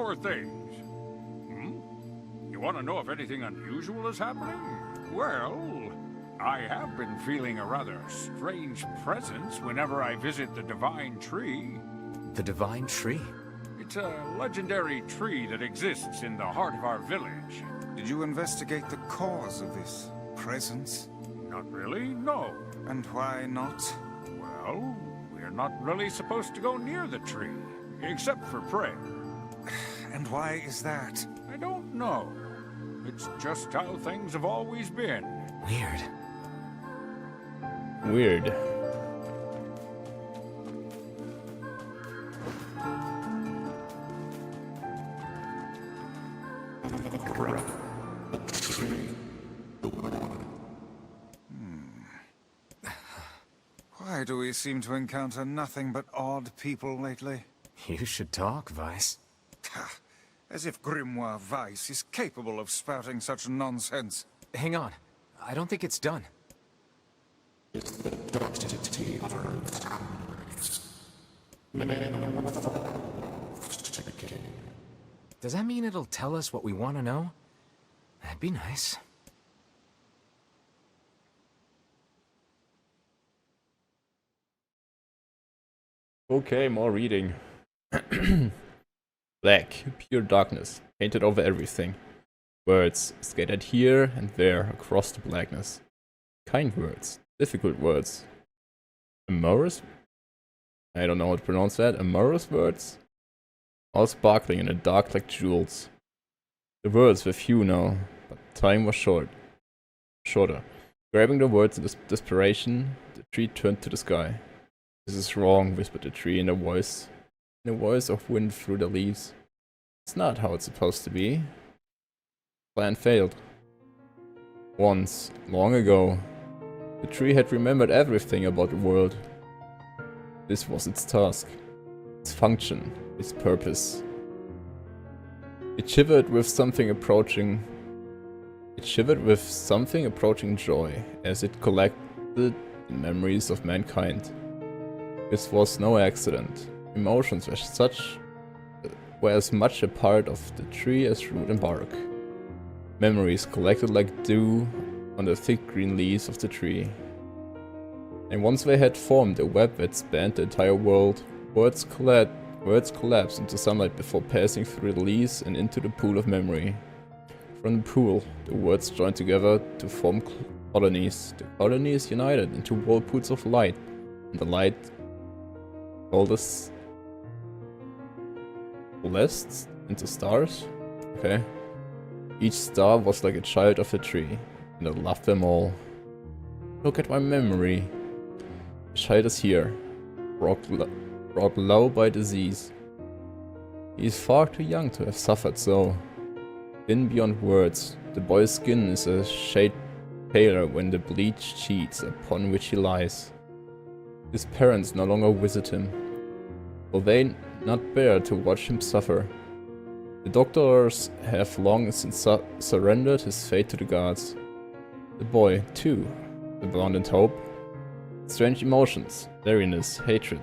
how are things? Hmm? You want to know if anything unusual is happening? Well, I have been feeling a rather strange presence whenever I visit the Divine Tree. The Divine Tree? It's a legendary tree that exists in the heart of our village. Did you investigate the cause of this presence? Not really, no. And why not? Well, we're not really supposed to go near the tree, except for prayer. And why is that? I don't know. It's just how things have always been. Weird. Weird. Why do we seem to encounter nothing but odd people lately? You should talk, Vice. As if Grimoire Weiss is capable of spouting such nonsense. Hang on. I don't think it's done. Does that mean it'll tell us what we want to know? That'd be nice. Okay, more reading. Black, pure darkness, painted over everything. Words scattered here and there across the blackness. Kind words, difficult words. Amorous? I don't know how to pronounce that. Amorous words? All sparkling in the dark like jewels. The words were few now, but time was shorter. Grabbing the words in desperation, the tree turned to the sky. This is wrong, whispered the tree in a voice of wind through the leaves. It's not how it's supposed to be. Plan failed. Once, long ago, the tree had remembered everything about the world. This was its task, its function, its purpose. It shivered with something approaching joy as it collected the memories of mankind. This was no accident. Emotions were as much a part of the tree as root and bark. Memories collected like dew on the thick green leaves of the tree. And once they had formed a web that spanned the entire world, words collapsed into sunlight before passing through the leaves and into the pool of memory. From the pool, the words joined together to form colonies. The colonies united into whirlpools of light, and the light coalesced into stars? Okay. Each star was like a child of the tree, and I loved them all. Look at my memory. The child is here, brought low by disease. He is far too young to have suffered so. Thin beyond words, the boy's skin is a shade paler when the bleached sheets upon which he lies. His parents no longer visit him. Will they not bear to watch him suffer? The doctors have long since surrendered his fate to the gods. The boy, too, abandoned hope. Strange emotions, weariness, hatred,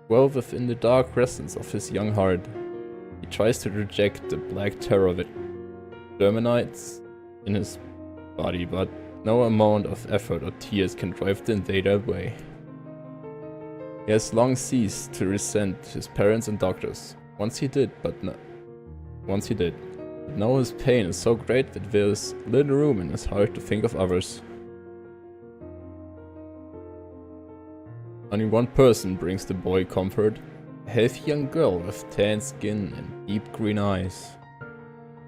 dwell within the dark recesses of his young heart. He tries to reject the black terror that germinates in his body, but no amount of effort or tears can drive the invader away. He has long ceased to resent his parents and doctors. Once he did. But now his pain is so great that there is little room in his heart to think of others. Only one person brings the boy comfort. A healthy young girl with tan skin and deep green eyes.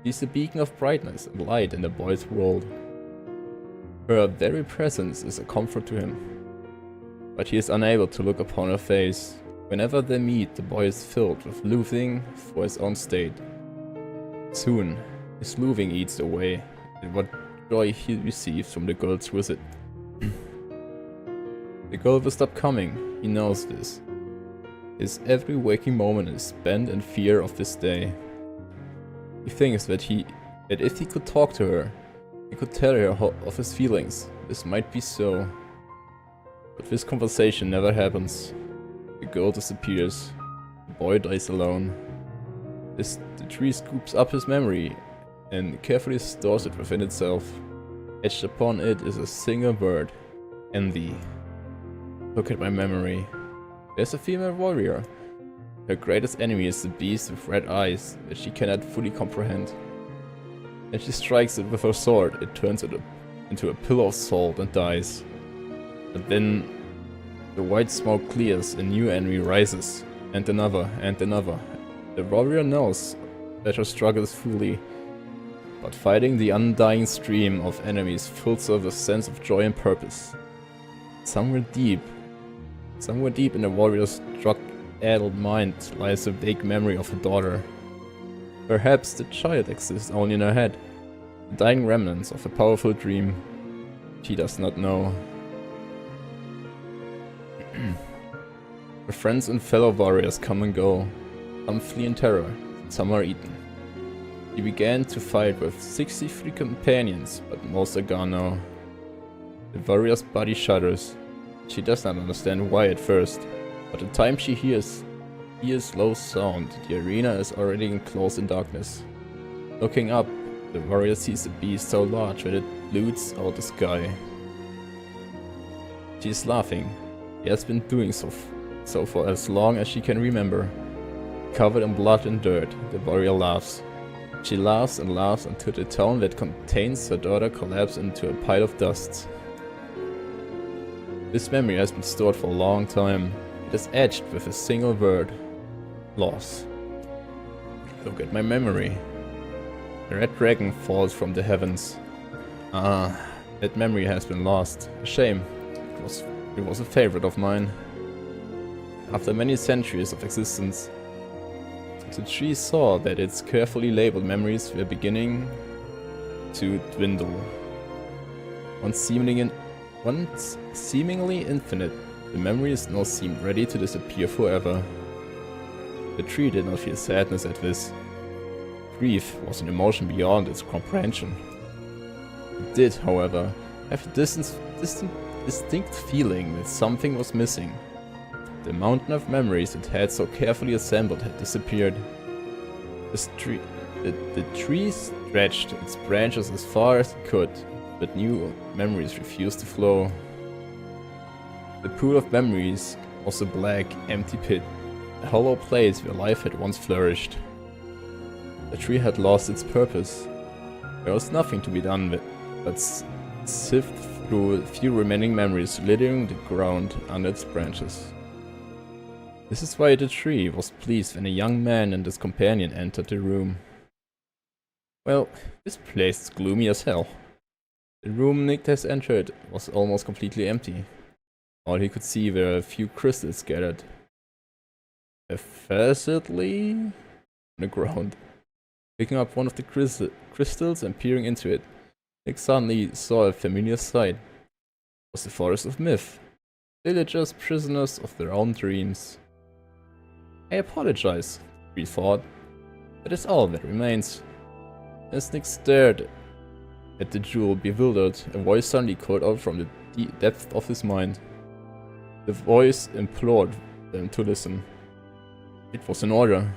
She's a beacon of brightness and light in the boy's world. Her very presence is a comfort to him. But he is unable to look upon her face. Whenever they meet, the boy is filled with loathing for his own state. Soon, his loathing eats away at what joy he receives from the girl's visit. The girl will stop coming, he knows this. His every waking moment is spent in fear of this day. He thinks that if he could talk to her, he could tell her of his feelings. This might be so. But this conversation never happens. The girl disappears. The boy dies alone. The tree scoops up his memory and carefully stores it within itself. Etched upon it is a single word: envy. Look at my memory. There's a female warrior. Her greatest enemy is the beast with red eyes that she cannot fully comprehend. When she strikes it with her sword, it turns it into a pillar of salt and dies. But then the white smoke clears, a new enemy rises, and another, and another. The warrior knows that her struggle is fully, but fighting the undying stream of enemies fills her with a sense of joy and purpose. Somewhere deep in the warrior's drug-addled mind lies a vague memory of her daughter. Perhaps the child exists only in her head, the dying remnants of a powerful dream. She does not know. Her friends and fellow warriors come and go. Some flee in terror, some are eaten. She began to fight with 63 companions, but most are gone now. The warrior's body shudders. She does not understand why at first, but the time she hears low sound, the arena is already enclosed in darkness. Looking up, the warrior sees a beast so large that it loots out the sky. She is laughing. She has been doing so for as long as she can remember. Covered in blood and dirt, the warrior laughs. She laughs and laughs until the town that contains her daughter collapses into a pile of dust. This memory has been stored for a long time. It is etched with a single word: loss. Look at my memory. The red dragon falls from the heavens. That memory has been lost. A shame. It was a favorite of mine. After many centuries of existence, the tree saw that its carefully labeled memories were beginning to dwindle. Once seemingly infinite, the memories now seemed ready to disappear forever. The tree did not feel sadness at this. Grief was an emotion beyond its comprehension. It did, however, have a distinct feeling that something was missing. The mountain of memories it had so carefully assembled had disappeared. The tree stretched its branches as far as it could, but new memories refused to flow. The pool of memories was a black, empty pit, a hollow place where life had once flourished. The tree had lost its purpose. There was nothing to be done with but sift through a few remaining memories littering the ground under its branches. This is why the tree was pleased when a young man and his companion entered the room. Well, this place is gloomy as hell. The room Nick has entered was almost completely empty. All he could see were a few crystals scattered haphazardly on the ground. Picking up one of the crystals and peering into it, Nick suddenly saw a familiar sight. It was the forest of myth. Villagers prisoners of their own dreams. I apologize, he thought. That is all that remains. As Nick stared at the jewel, bewildered, a voice suddenly called out from the depth of his mind. The voice implored them to listen. It was an order.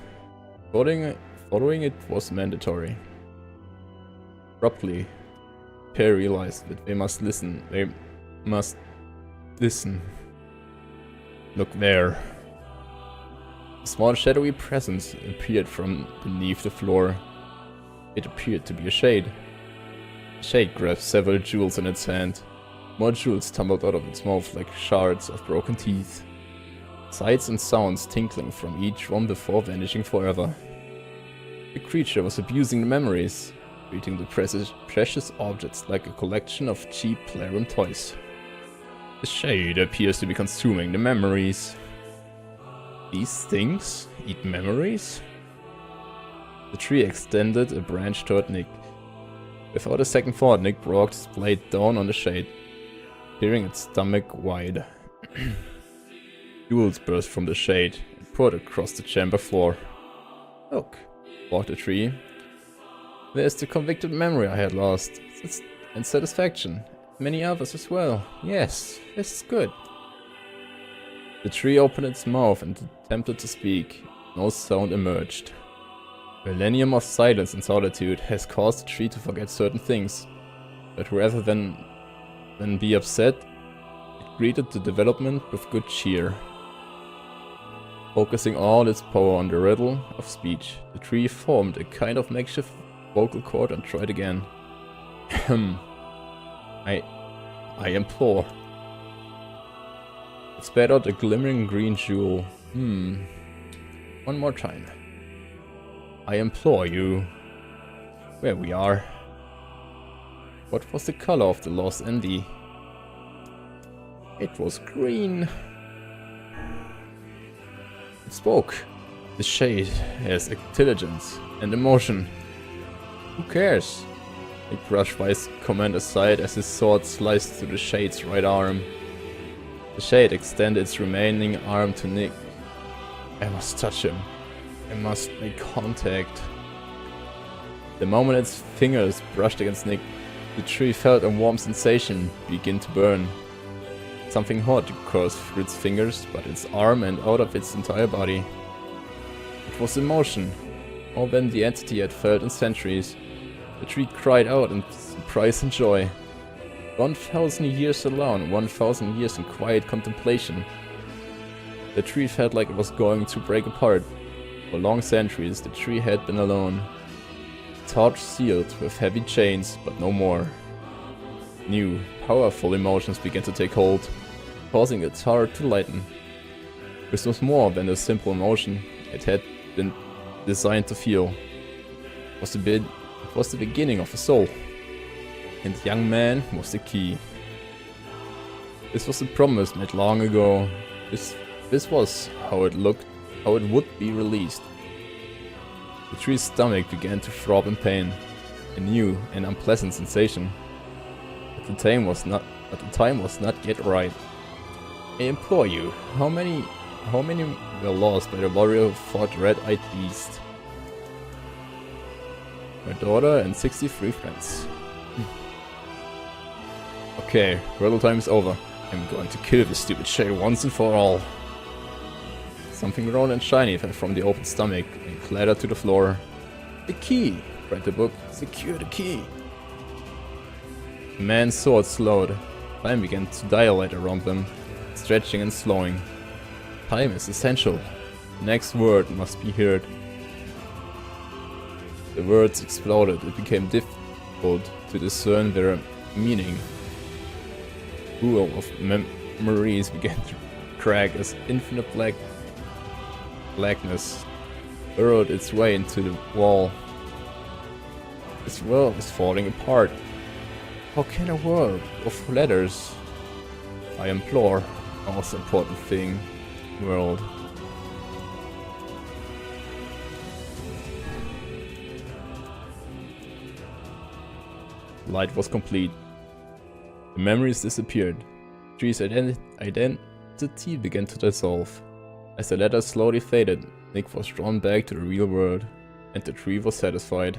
Following it was mandatory. Abruptly, Perry realized that they must listen. They must listen. Look there. A small shadowy presence appeared from beneath the floor. It appeared to be a shade. The shade grabbed several jewels in its hand. More jewels tumbled out of its mouth like shards of broken teeth. Sights and sounds tinkling from each one before vanishing forever. The creature was abusing the memories, treating the precious objects like a collection of cheap playroom toys. The shade appears to be consuming the memories. These things eat memories? The tree extended a branch toward Nick. Without a second thought, Nick brought his blade down on the shade, tearing its stomach wide. Jewels burst from the shade and poured across the chamber floor. Look, thought the tree. There's the convicted memory I had lost, and satisfaction. Many others as well. Yes, this is good. The tree opened its mouth and attempted to speak. No sound emerged. Millennium of silence and solitude has caused the tree to forget certain things, but rather than be upset, it greeted the development with good cheer. Focusing all its power on the riddle of speech, the tree formed a kind of makeshift vocal cord and tried again. I implore. It spat out a glimmering green jewel. One more time. I implore you. Where we are. What was the color of the lost Andy? It was green. It spoke. The shade has intelligence and emotion. Who cares? He brushed Vice Command aside as his sword sliced through the shade's right arm. The shade extended its remaining arm to Nick. I must touch him. I must make contact. The moment its fingers brushed against Nick, the tree felt a warm sensation begin to burn. Something hot coursed through its fingers, but its arm and out of its entire body. It was emotion, more than the entity had felt in centuries. The tree cried out in surprise and joy. 1,000 years alone, 1,000 years in quiet contemplation. The tree felt like it was going to break apart. For long centuries, the tree had been alone. Its heart sealed with heavy chains, but no more. New, powerful emotions began to take hold, causing its heart to lighten. This was more than a simple emotion it had been designed to feel. It was the beginning of a soul. And the young man was the key. This was a promise made long ago. This was how it would be released. The tree's stomach began to throb in pain, a new and unpleasant sensation. But the time was not yet right. I implore you, how many were lost by the warrior who fought the red-eyed beast? My daughter and 63 friends. Okay, riddle time is over. I'm going to kill this stupid shade once and for all. Something round and shiny fell from the open stomach and clattered to the floor. The key! Cried the book. Secure the key! The man's sword slowed. Time began to dilate around them, stretching and slowing. Time is essential. The next word must be heard. The words exploded. It became difficult to discern their meaning. The pool of memories began to crack as infinite blackness burrowed its way into the wall. This world is falling apart. How can a world of letters? I implore, most important thing, world. Light was complete. The memories disappeared. Tree's identity began to dissolve. As the letters slowly faded, Nick was drawn back to the real world, and the tree was satisfied.